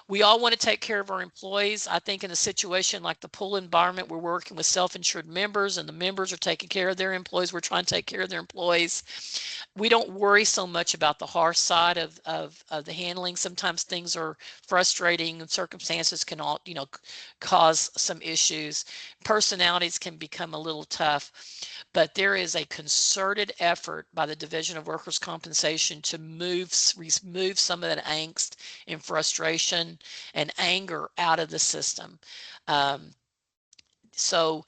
We all want to take care of our employees. I think in a situation like the pool environment, we're working with self-insured members and the members are taking care of their employees. We're trying to take care of their employees. We don't worry so much about the harsh side of the handling. Sometimes things are frustrating and circumstances can all, cause some issues. Personalities can become a little tough, but there is a concerted effort by the Division of Workers' Compensation to remove some of that angst and frustration and anger out of the system. So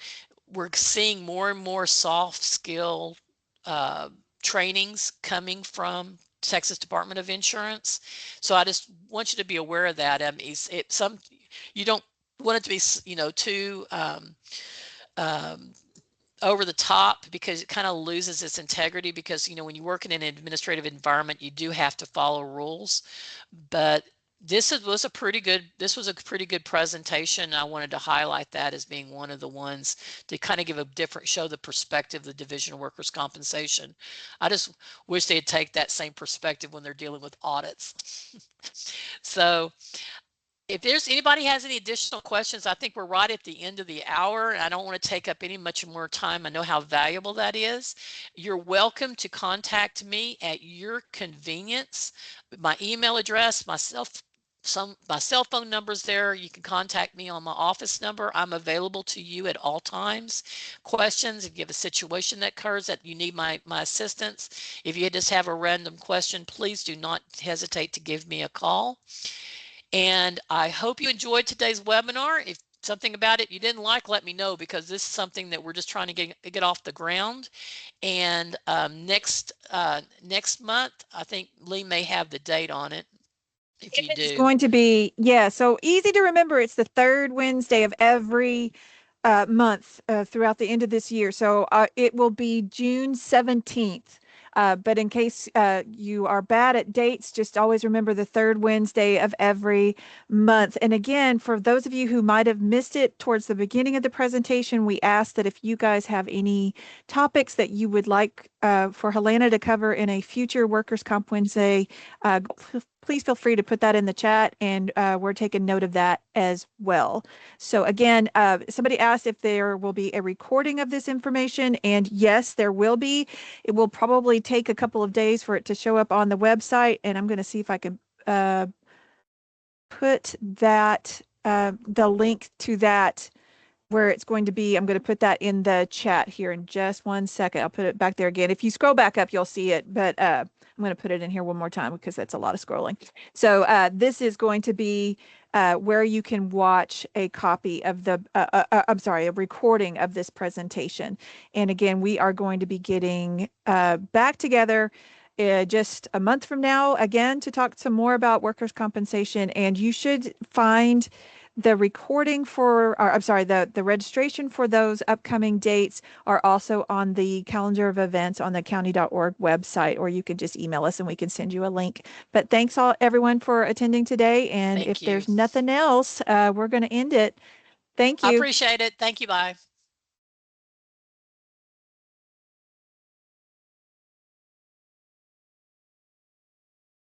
we're seeing more and more soft skill trainings coming from Texas Department of Insurance. So I just want you to be aware of that. You don't want it to be, too over the top, because it kind of loses its integrity, because when you work in an administrative environment, you do have to follow rules. But this was a pretty good presentation. I wanted to highlight that as being one of the ones to kind of give show the perspective of the Division of Workers' Compensation. I just wish they'd take that same perspective when they're dealing with audits. So if there's anybody has any additional questions, I think we're right at the end of the hour, and I don't want to take up much more time. I know how valuable that is. You're welcome to contact me at your convenience. My email address, my cell phone number's there. You can contact me on my office number. I'm available to you at all times. Questions, if you have a situation that occurs that you need my assistance, if you just have a random question, please do not hesitate to give me a call. And I hope you enjoyed today's webinar. If something about it you didn't like, let me know, because this is something that we're just trying to get off the ground. And next month, I think Lee may have the date on it. If you do. It's going to be, so easy to remember. It's the third Wednesday of every month throughout the end of this year. So it will be June 17th. But in case you are bad at dates, just always remember the third Wednesday of every month. And again, for those of you who might have missed it towards the beginning of the presentation, we asked that if you guys have any topics that you would like for Helena to cover in a future Workers' Comp Wednesday, please feel free to put that in the chat, and we're taking note of that as well. So again, somebody asked if there will be a recording of this information, and yes, there will be. It will probably take a couple of days for it to show up on the website, and I'm going to see if I can put that, the link to that, where it's going to be. I'm going to put that in the chat here in just one second. I'll put it back there again. If you scroll back up, you'll see it, but I'm I'm going to put it in here one more time because that's a lot of scrolling. So this is going to be where you can watch a copy of the, I'm sorry, a recording of this presentation. And again, we are going to be getting back together just a month from now, again, to talk some more about workers' compensation. And you should find the recording for, or I'm sorry, the registration for those upcoming dates are also on the calendar of events on the county.org website, or you can just email us and we can send you a link. But thanks all everyone for attending today. And Thank if you. there's nothing else, we're going to end it. Thank I you. appreciate it. Thank you. Bye.